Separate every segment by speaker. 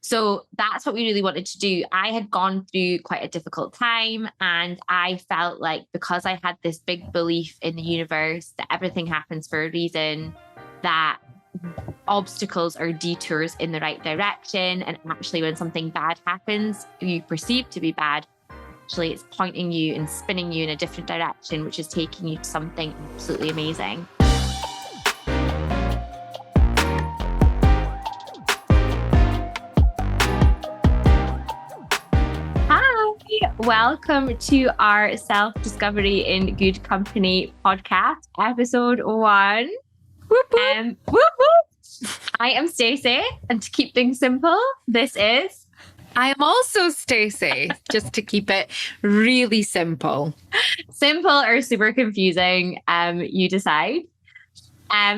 Speaker 1: So that's what we really wanted to do. I had gone through quite a difficult time, and I felt like because I had this big belief in the universe that everything happens for a reason, that obstacles are detours in the right direction. And actually, when something bad happens, you perceive to be bad, actually it's pointing you and spinning you in a different direction, which is taking you to something absolutely amazing. Welcome to our Self-Discovery in Good Company podcast, episode 1.
Speaker 2: Whoop, whoop.
Speaker 1: Whoop, whoop. I am Stacey, and to keep things simple, this is...
Speaker 2: I am also Stacey, just to keep it really simple.
Speaker 1: Simple or super confusing, you decide.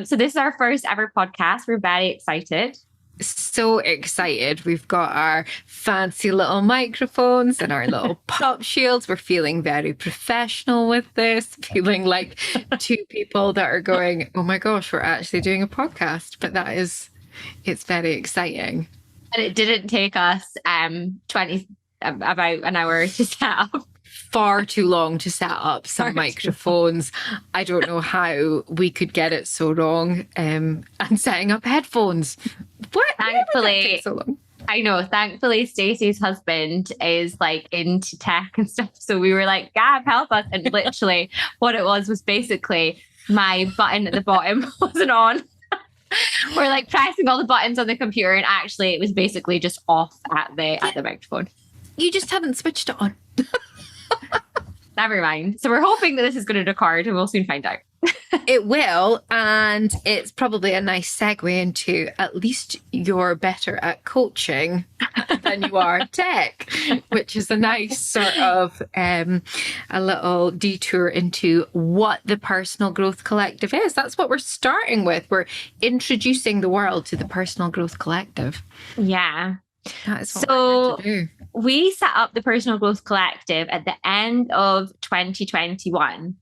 Speaker 1: So this is our first ever podcast. We're very excited.
Speaker 2: So excited. We've got our fancy little microphones and our little pop shields. We're feeling very professional with this, feeling like two people that are going, oh my gosh, we're actually doing a podcast. But it's very exciting.
Speaker 1: And it didn't take us about an hour to set up.
Speaker 2: Far too long to set up some microphones. I don't know how we could get it so wrong. And setting up headphones. What?
Speaker 1: Thankfully,
Speaker 2: so long?
Speaker 1: I know. Thankfully, Stacey's husband is like into tech and stuff. So we were like, Gab, help us. And literally what it was basically my button at the bottom wasn't on. We're like pressing all the buttons on the computer, and actually it was basically just off at the microphone.
Speaker 2: You just haven't switched it on.
Speaker 1: Never mind. So we're hoping that this is going to record, and we'll soon find out.
Speaker 2: It will, and it's probably a nice segue into at least you're better at coaching than you are tech, which is a nice sort of a little detour into what the Personal Growth Collective is. That's what we're starting with. We're introducing the world to the Personal Growth Collective.
Speaker 1: Yeah.
Speaker 2: That is what we're going to do.
Speaker 1: We set up the Personal Growth Collective at the end of 2021.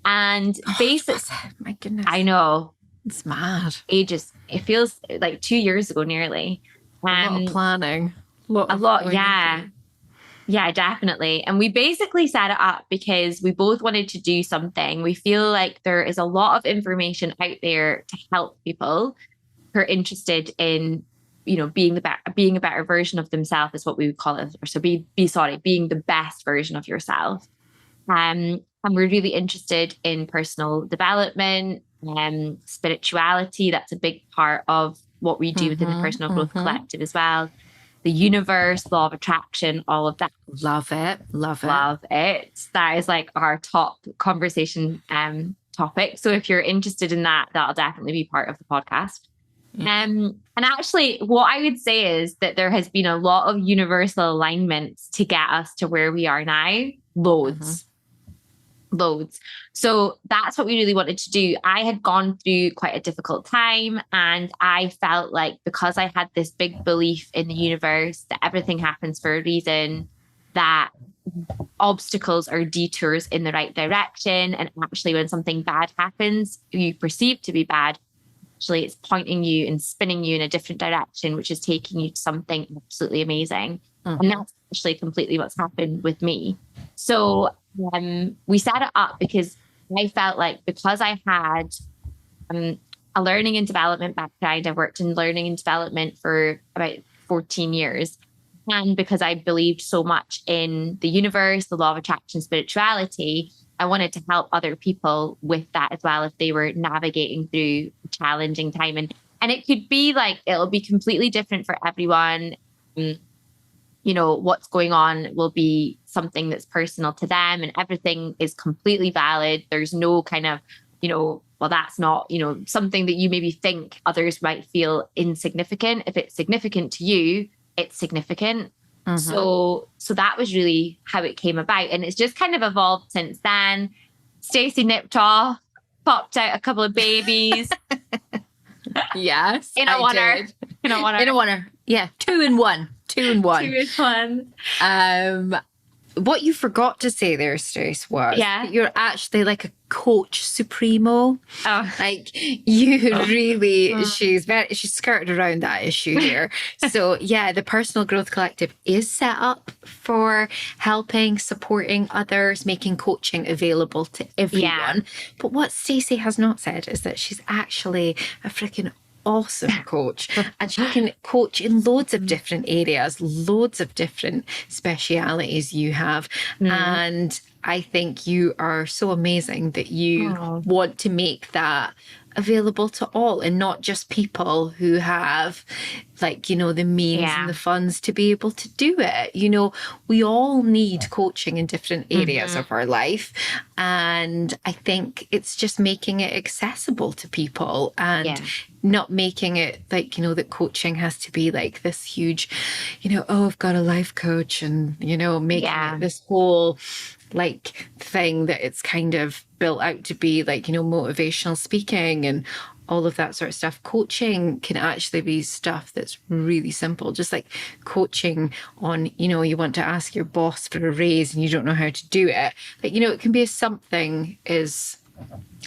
Speaker 1: And basically,
Speaker 2: my goodness,
Speaker 1: I know,
Speaker 2: it's mad.
Speaker 1: Ages. It feels like 2 years ago, nearly.
Speaker 2: A lot of planning.
Speaker 1: A lot, yeah. Yeah, definitely. And we basically set it up because we both wanted to do something. We feel like there is a lot of information out there to help people who are interested in, being a better version of themselves is what we would call it. So being the best version of yourself. And we're really interested in personal development, spirituality. That's a big part of what we do within the Personal Growth Collective as well. The universe, law of attraction, all of that.
Speaker 2: Love it.
Speaker 1: That is like our top conversation topic. So if you're interested in that, that'll definitely be part of the podcast. And actually, what I would say is that there has been a lot of universal alignments to get us to where we are now. Loads. So that's what we really wanted to do. I had gone through quite a difficult time, and I felt like because I had this big belief in the universe that everything happens for a reason, that obstacles are detours in the right direction. And actually, when something bad happens, you perceive to be bad, actually it's pointing you and spinning you in a different direction, which is taking you to something absolutely amazing. And that's actually completely what's happened with me. So we set it up because I felt like because I had a learning and development background, I've worked in learning and development for about 14 years. And because I believed so much in the universe, the law of attraction, spirituality, I wanted to help other people with that as well if they were navigating through a challenging time. And it could be like, it'll be completely different for everyone. What's going on will be something that's personal to them, and everything is completely valid. There's no kind of, well, that's not, something that you maybe think others might feel insignificant. If it's significant to you, it's significant. So that was really how it came about. And it's just kind of evolved since then. Stacey nipped off, popped out a couple of babies.
Speaker 2: Yes.
Speaker 1: In a oneer.
Speaker 2: Yeah. 2 in 1. 2 in 1.
Speaker 1: 2 in 1.
Speaker 2: what you forgot to say there, Stace, was
Speaker 1: Yeah.
Speaker 2: that you're actually like a coach supremo.
Speaker 1: Oh,
Speaker 2: Like you really, she's skirted around that issue here. So yeah, the Personal Growth Collective is set up for helping, supporting others, making coaching available to everyone.
Speaker 1: Yeah.
Speaker 2: But what Stacey has not said is that she's actually a freaking awesome coach, and she can coach in loads of different areas, loads of different specialities you have. And I think you are so amazing that you want to make that available to all, and not just people who have, like, you know, the means and the funds to be able to do it. You know, we all need coaching in different areas of our life, and I think it's just making it accessible to people, and not making it like, you know, that coaching has to be like this huge, you know, oh, I've got a life coach, and, you know, making it this whole like thing that it's kind of built out to be, like, you know, motivational speaking and all of that sort of stuff. Coaching can actually be stuff that's really simple, just like coaching on, you know, you want to ask your boss for a raise and you don't know how to do it. Like, you know, it can be something as,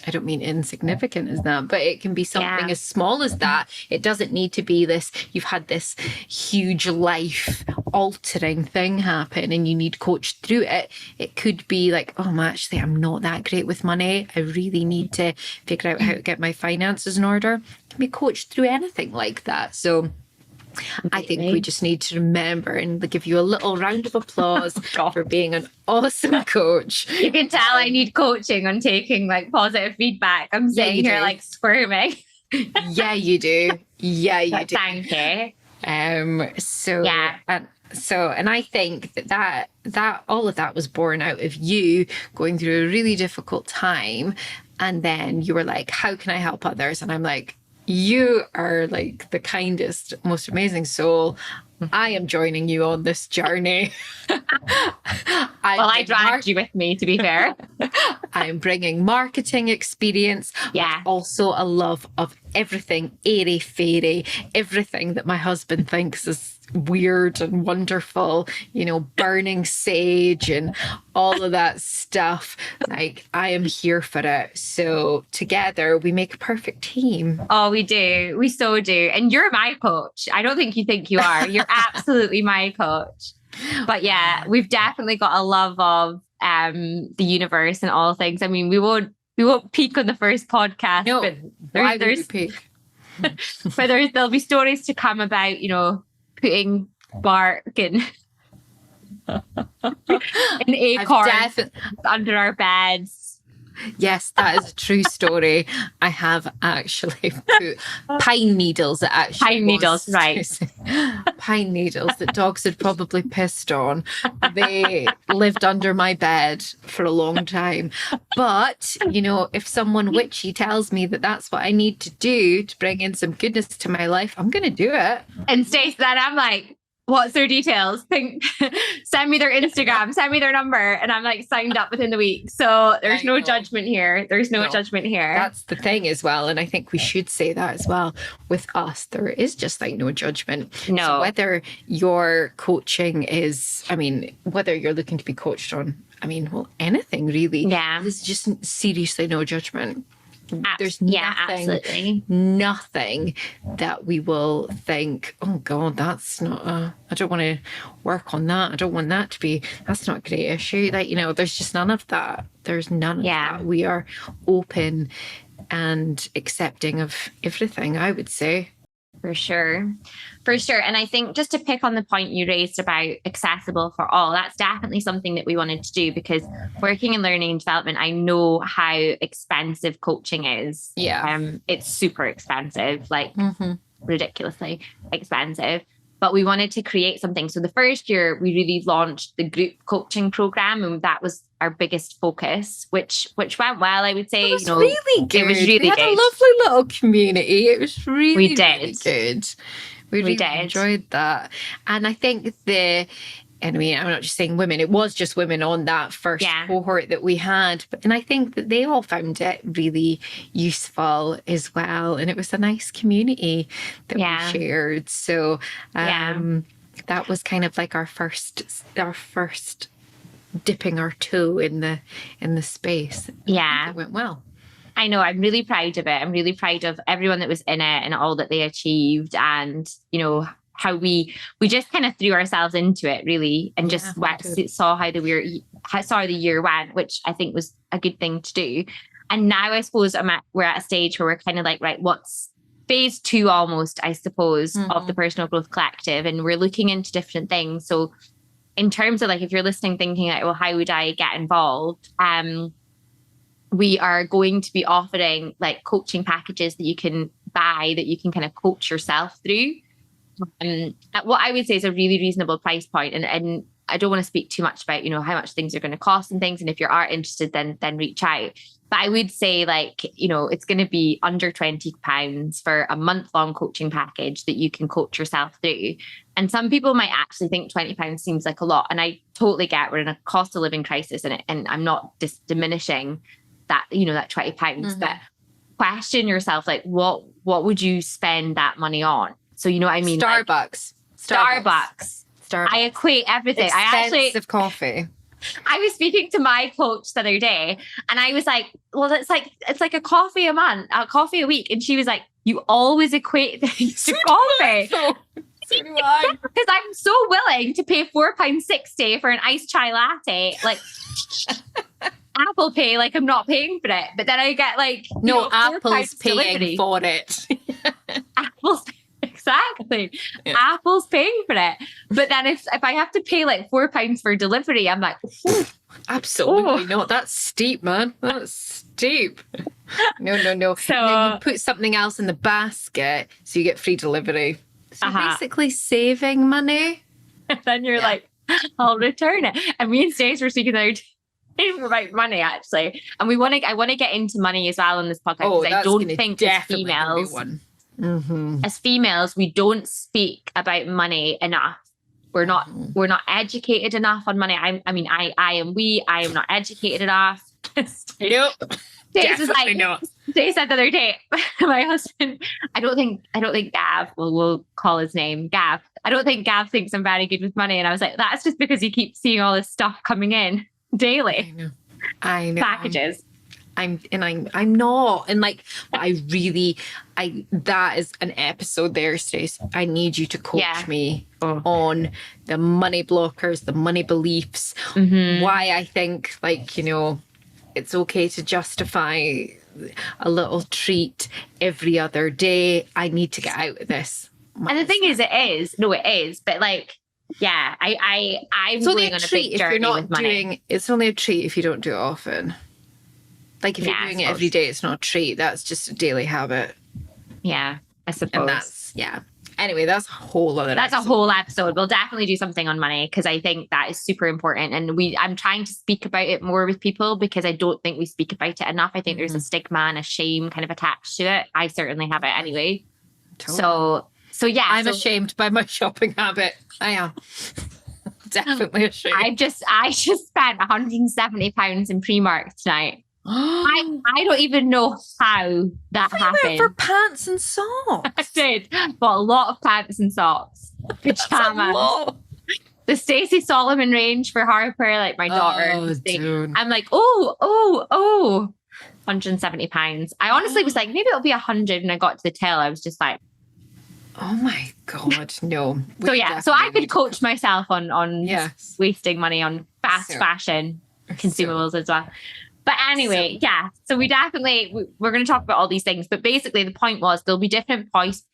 Speaker 2: I don't mean insignificant as that, but it can be something as small as that. It doesn't need to be this, you've had this huge life altering thing happen and you need coached through it. It could be like, oh, actually, I'm not that great with money. I really need to figure out how to get my finances in order. It can be coached through anything like that. So I think we just need to remember and give you a little round of applause for being an awesome coach.
Speaker 1: You can tell I need coaching on taking like positive feedback. I'm sitting here like squirming.
Speaker 2: Yeah, you do. Yeah, you do.
Speaker 1: Thank you.
Speaker 2: And I think that all of that was born out of you going through a really difficult time, and then you were like, how can I help others? And I'm like, you are like the kindest, most amazing soul. I am joining you on this journey.
Speaker 1: I dragged you with me, to be fair.
Speaker 2: I'm bringing marketing experience, but also a love of everything airy fairy, everything that my husband thinks is weird and wonderful, you know, burning sage and all of that stuff. Like, I am here for it. So together we make a perfect team.
Speaker 1: Oh, we do. We so do. And you're my coach. I don't think you are. You're absolutely my coach. But yeah, we've definitely got a love of the universe and all things. I mean, we won't peak on the first podcast,
Speaker 2: no,
Speaker 1: but
Speaker 2: there's peak.
Speaker 1: But there'll be stories to come about, you know, putting bark and an acorn under our beds.
Speaker 2: Yes, that is a true story. I have actually put pine needles that
Speaker 1: pine needles
Speaker 2: that dogs had probably pissed on. They lived under my bed for a long time. But, you know, if someone witchy tells me that that's what I need to do to bring in some goodness to my life, I'm going to do it.
Speaker 1: And Stacey, then I'm like, what's their details? Send me their Instagram, send me their number. And I'm like signed up within the week. So there's no judgment here. There's no judgment here.
Speaker 2: That's the thing as well. And I think we should say that as well. With us, there is just like no judgment.
Speaker 1: No.
Speaker 2: So whether your coaching is, I mean, whether you're looking to be coached on, I mean, well, anything really.
Speaker 1: Yeah.
Speaker 2: There's just seriously no judgment. There's
Speaker 1: absolutely
Speaker 2: nothing that we will think, oh God, that's not I don't want to work on that. I don't want that to be, that's not a great issue. Like, you know, there's just none of that. There's none of that. We are open and accepting of everything, I would say.
Speaker 1: For sure. And I think just to pick on the point you raised about accessible for all, that's definitely something that we wanted to do, because working in learning and development, I know how expensive coaching is.
Speaker 2: Yeah.
Speaker 1: It's super expensive, like ridiculously expensive. But we wanted to create something. So the first year we really launched the group coaching program, and that was our biggest focus, which went well, I would say.
Speaker 2: It was really good.
Speaker 1: It was really
Speaker 2: we had
Speaker 1: good.
Speaker 2: A lovely little community. It was really
Speaker 1: really
Speaker 2: good. We really enjoyed that. And I think I mean, I'm not just saying women, it was just women on that first cohort that we had. And I think that they all found it really useful as well. And it was a nice community that we shared. So that was kind of like our first dipping our toe in the space.
Speaker 1: Yeah.
Speaker 2: It went well.
Speaker 1: I know. I'm really proud of it. I'm really proud of everyone that was in it and all that they achieved, and how we just kind of threw ourselves into it, really, and just saw how the year went, which I think was a good thing to do. And now I suppose we're at a stage where we're kind of like, right, what's phase 2 almost, I suppose, of the Personal Growth Collective, and we're looking into different things. So in terms of like, if you're listening thinking like, well, how would I get involved? We are going to be offering like coaching packages that you can buy, that you can kind of coach yourself through. At what I would say is a really reasonable price point. And I don't want to speak too much about, how much things are going to cost and things. And if you are interested, then reach out. But I would say like, it's going to be under £20 for a month-long coaching package that you can coach yourself through. And some people might actually think £20 seems like a lot. And I totally get we're in a cost of living crisis and I'm not diminishing that, that £20, but question yourself, like, what would you spend that money on? So, you know what I mean?
Speaker 2: Starbucks.
Speaker 1: I equate everything.
Speaker 2: Expensive coffee.
Speaker 1: I was speaking to my coach the other day and I was like, well, it's like a coffee a month, a coffee a week. And she was like, you always equate things to coffee.
Speaker 2: So do I.
Speaker 1: Because I'm so willing to pay £4.60 for an iced chai latte. Like Apple Pay, like I'm not paying for it. But then I get like,
Speaker 2: Apple's paying for it.
Speaker 1: Apple's exactly. Yeah. Apple's paying for it. But then if I have to pay like £4 for delivery, I'm like,
Speaker 2: absolutely not. That's steep, man. That's steep. No. So and then you put something else in the basket so you get free delivery. So basically saving money.
Speaker 1: And then you're like, I'll return it. And me and Stace were speaking the other day about money actually. And I want to get into money as well on this podcast because I don't think as females, we don't speak about money enough. We're not educated enough on money. I am not educated enough.
Speaker 2: Nope.
Speaker 1: Definitely not. They said the other day, my husband, I don't think Gav, we'll call his name Gav. I don't think Gav thinks I'm very good with money. And I was like, that's just because you keep seeing all this stuff coming in daily.
Speaker 2: I know.
Speaker 1: Packages.
Speaker 2: I'm not. And like, that is an episode there, Stace. I need you to coach me on the money blockers, the money beliefs, why I think like, it's okay to justify a little treat every other day. I need to get out of this.
Speaker 1: And the thing is, it is. But like, yeah, I'm going on a big journey with money.
Speaker 2: It's only a treat if you don't do it often. Like if you're doing it every day, it's not a treat. That's just a daily habit.
Speaker 1: Yeah, I suppose.
Speaker 2: And that's, Anyway, that's a whole other
Speaker 1: That's episode. A whole episode. We'll definitely do something on money because I think that is super important. And I'm trying to speak about it more with people because I don't think we speak about it enough. I think there's a stigma and a shame kind of attached to it. I certainly have it anyway. Totally. So yeah.
Speaker 2: I'm ashamed by my shopping habit. I am. Definitely ashamed.
Speaker 1: I just spent £170 in Primark tonight. I don't even know how that happened.
Speaker 2: You went for pants and socks.
Speaker 1: I did. Bought a lot of pants and socks. Pajamas. The Stacey Solomon range for Harper, like my daughter.
Speaker 2: Dude.
Speaker 1: I'm like, £170. I honestly was like, maybe it'll be 100. And I got to the till. I was just like,
Speaker 2: oh my God, no.
Speaker 1: So I could coach myself on wasting money on fast fashion consumables as well. But anyway, so we're going to talk about all these things. But basically the point was there'll be different price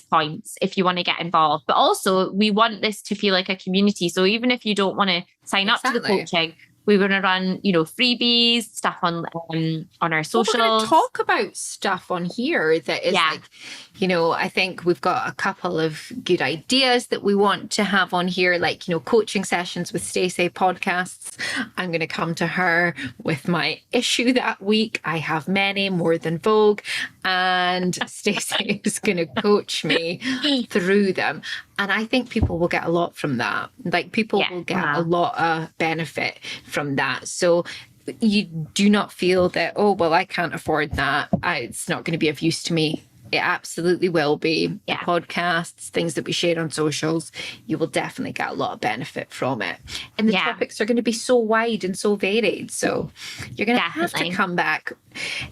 Speaker 1: points if you want to get involved. But also we want this to feel like a community. So even if you don't want to sign up to the coaching, we're going to run, freebies, stuff on our socials.
Speaker 2: We're going to talk about stuff on here that is like, I think we've got a couple of good ideas that we want to have on here, like, coaching sessions with Stacey podcasts. I'm going to come to her with my issue that week. I have many, more than Vogue. And Stacey is going to coach me through them. And I think people will get a lot from that. Like people will get a lot of benefit from that. So you do not feel that, I can't afford that. It's not going to be of use to me. It absolutely will be.
Speaker 1: Yeah.
Speaker 2: Podcasts, things that we share on socials, you will definitely get a lot of benefit from it. And the topics are going to be so wide and so varied. So you're going to have to come back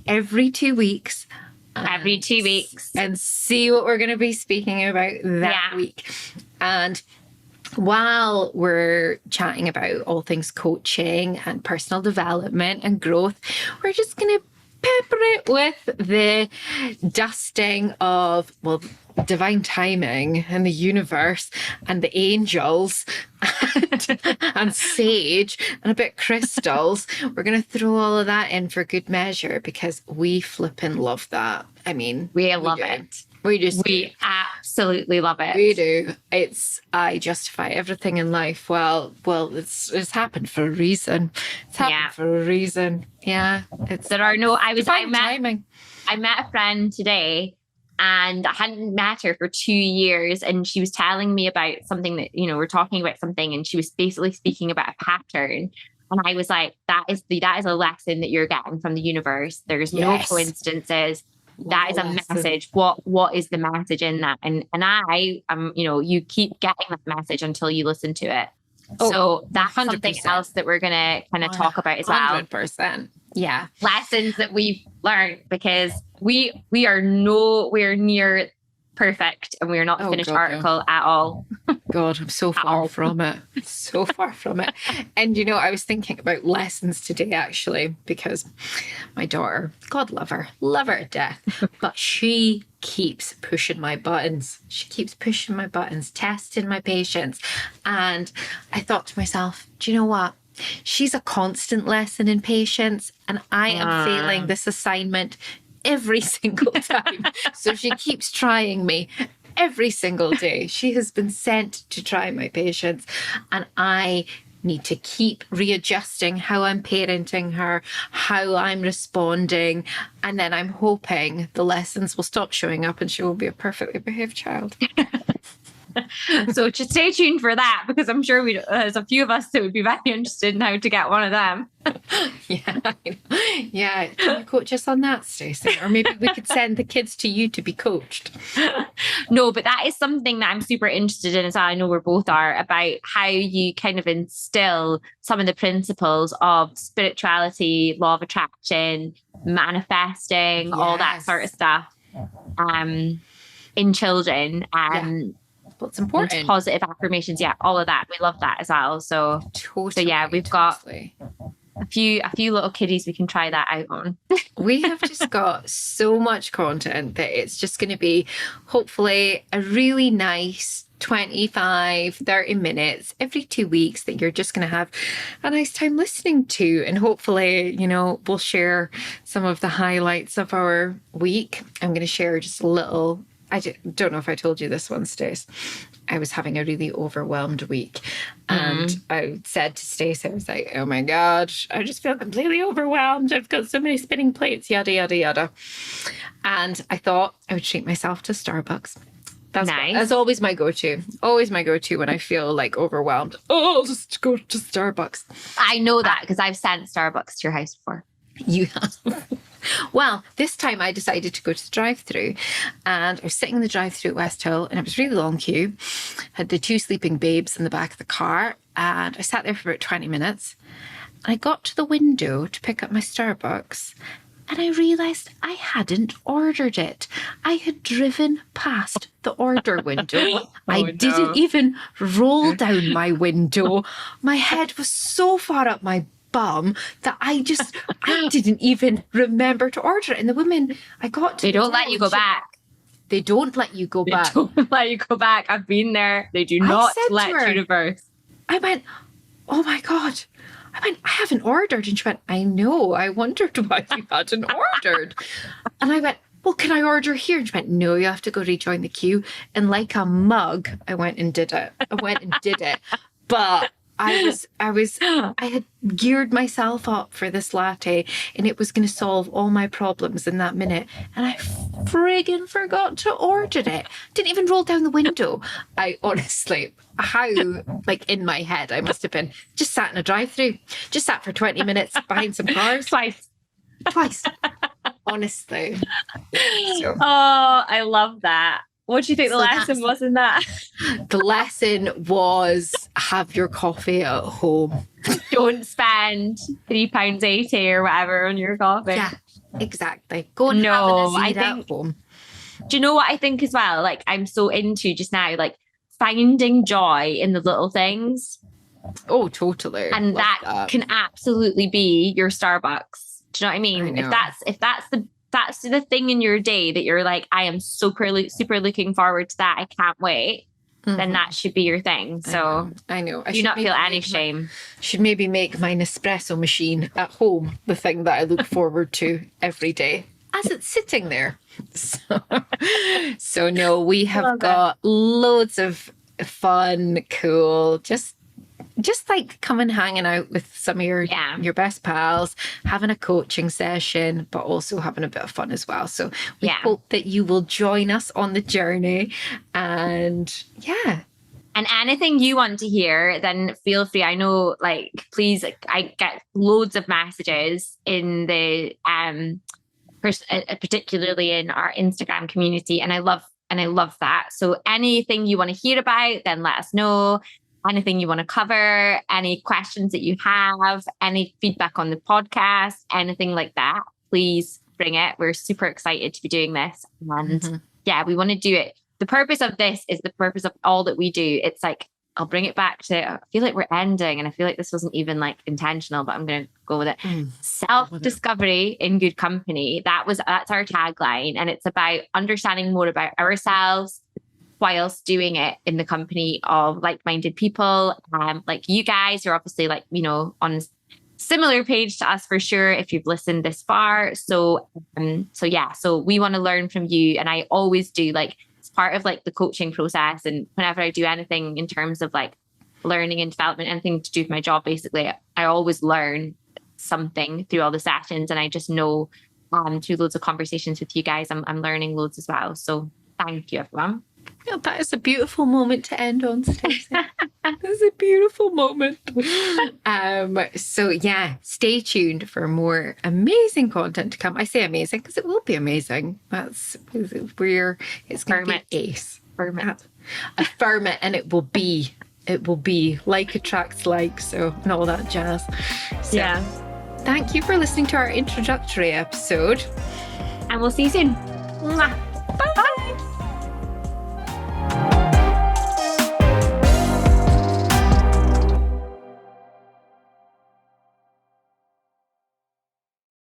Speaker 2: every 2 weeks.
Speaker 1: Every 2 weeks.
Speaker 2: And see what we're going to be speaking about that week. And while we're chatting about all things coaching and personal development and growth, we're just going to pepper it with the dusting of, well, divine timing and the universe and the angels and sage and a bit crystals. We're going to throw all of that in for good measure because we flippin' love that. I mean,
Speaker 1: we love it.
Speaker 2: We
Speaker 1: absolutely love it.
Speaker 2: We do. I justify everything in life. Well, it's happened for a reason. It's happened for a reason. Yeah.
Speaker 1: I met a friend today and I hadn't met her for 2 years. And she was telling me about something that, we're talking about something and she was basically speaking about a pattern. And I was like, that is a lesson that you're getting from the universe. There's no coincidences. That is a message. What is the message in that? And I you keep getting that message until you listen to it. So that's 100%. Something else that we're gonna kind of talk about as well.
Speaker 2: 100%. Yeah.
Speaker 1: Lessons that we've learned because we are nowhere near perfect and we are not the finished article at all.
Speaker 2: God, I'm so far from it. So far from it. And I was thinking about lessons today actually, because my daughter, God love her to death, but she keeps pushing my buttons. She keeps pushing my buttons, testing my patience. And I thought to myself, do you know what? She's a constant lesson in patience, and I am failing this assignment every single time. So she keeps trying me every single day. She has been sent to try my patience, and I need to keep readjusting how I'm parenting her, how I'm responding, and then I'm hoping the lessons will stop showing up and she will be a perfectly behaved child.
Speaker 1: So just stay tuned for that, because I'm sure there's a few of us that would be very interested in how to get one of them.
Speaker 2: Yeah. Can you coach us on that, Stacey? Or maybe we could send the kids to you to be coached.
Speaker 1: No, but that is something that I'm super interested in, as I know we both are, about how you kind of instill some of the principles of spirituality, law of attraction, manifesting, all that sort of stuff in children.
Speaker 2: Well, it's important.
Speaker 1: Positive affirmations. Yeah, all of that. We love that as well. So, we've got a few little kiddies we can try that out on.
Speaker 2: We have just got so much content that it's just going to be hopefully a really nice 25, 30 minutes every 2 weeks that you're just going to have a nice time listening to. And hopefully, we'll share some of the highlights of our week. I'm going to share just a little. I don't know if I told you this one, Stace. I was having a really overwhelmed week. And I said to Stace, I was like, oh my God, I just feel completely overwhelmed. I've got so many spinning plates, yada, yada, yada. And I thought I would treat myself to Starbucks. That's always my go-to. Always my go-to when I feel like overwhelmed. Oh, I'll just go to Starbucks.
Speaker 1: I know that because I've sent Starbucks to your house before.
Speaker 2: You have. Well, this time I decided to go to the drive-thru, and I was sitting in the drive-thru at West Hill, and it was a really long queue. Had the 2 sleeping babes in the back of the car, and I sat there for about 20 minutes. And I got to the window to pick up my Starbucks, and I realised I hadn't ordered it. I had driven past the order window. I didn't even roll down my window. My head was so far up my bum that I didn't even remember to order it. And the woman, I got to
Speaker 1: They don't let you go back.
Speaker 2: They don't let you go back.
Speaker 1: They don't let you go back. I've been there. They do not let you reverse.
Speaker 2: I went, oh my God. I haven't ordered. And she went, I know. I wondered why you hadn't ordered. And I went, well, can I order here? And she went, no, you have to go rejoin the queue. And like a mug, I went and did it. But I had geared myself up for this latte, and it was going to solve all my problems in that minute. And I friggin' forgot to order it. Didn't even roll down the window. I honestly, in my head, I must have been just sat in a drive-thru, just sat for 20 minutes behind some cars.
Speaker 1: Twice.
Speaker 2: honestly. So,
Speaker 1: Oh, I love that. What do you think the
Speaker 2: So
Speaker 1: lesson was in that?
Speaker 2: the lesson was have your coffee at home.
Speaker 1: Don't spend £3.80 or whatever on your coffee.
Speaker 2: Yeah, exactly. Go and have
Speaker 1: No,
Speaker 2: an
Speaker 1: I
Speaker 2: Azir at
Speaker 1: think,
Speaker 2: home.
Speaker 1: do you know what I think as well? Like, I'm so into just now, like finding joy in the little things.
Speaker 2: Oh, totally.
Speaker 1: And
Speaker 2: Love
Speaker 1: that can absolutely be your Starbucks. Do you know what I mean?
Speaker 2: I know.
Speaker 1: If that's the thing in your day that you're like, I am super looking forward to that, I can't wait, then that should be your thing. So
Speaker 2: I know. I
Speaker 1: do
Speaker 2: should
Speaker 1: not
Speaker 2: maybe
Speaker 1: feel any
Speaker 2: make
Speaker 1: shame.
Speaker 2: Should maybe make my Nespresso machine at home the thing that I look forward to every day as it's sitting there. So no, we have got loads of fun, cool, just like coming hanging out with some of your best pals, having a coaching session, but also having a bit of fun as well. So we hope that you will join us on the journey. And
Speaker 1: And anything you want to hear, then feel free. I know, like, please, I get loads of messages in the particularly in our Instagram community, and I love that. So anything you want to hear about, then let us know. Anything you want to cover, any questions that you have, any feedback on the podcast, anything like that, please bring it. We're super excited to be doing this. And we want to do it. The purpose of this is the purpose of all that we do. It's like, I'll bring it back to, I feel like we're ending, and I feel like this wasn't even like intentional, but I'm going to go with it. Self-discovery in good company. That's our tagline. And it's about understanding more about ourselves, whilst doing it in the company of like-minded people, like you guys who are obviously like, you know, on a similar page to us for sure, if you've listened this far. So we want to learn from you. And I always do, like, it's part of like the coaching process. And whenever I do anything in terms of like learning and development, anything to do with my job, basically, I always learn something through all the sessions. And I just know through loads of conversations with you guys, I'm learning loads as well. So thank you, everyone.
Speaker 2: Yeah, that is a beautiful moment to end on, Stacey. That's a beautiful moment. So stay tuned for more amazing content to come. I say amazing because it will be amazing. It's going to be ace. Affirm it, and it will be. It will be. Like attracts like, so, and all that jazz. So, thank you for listening to our introductory episode.
Speaker 1: And we'll see you soon. Bye.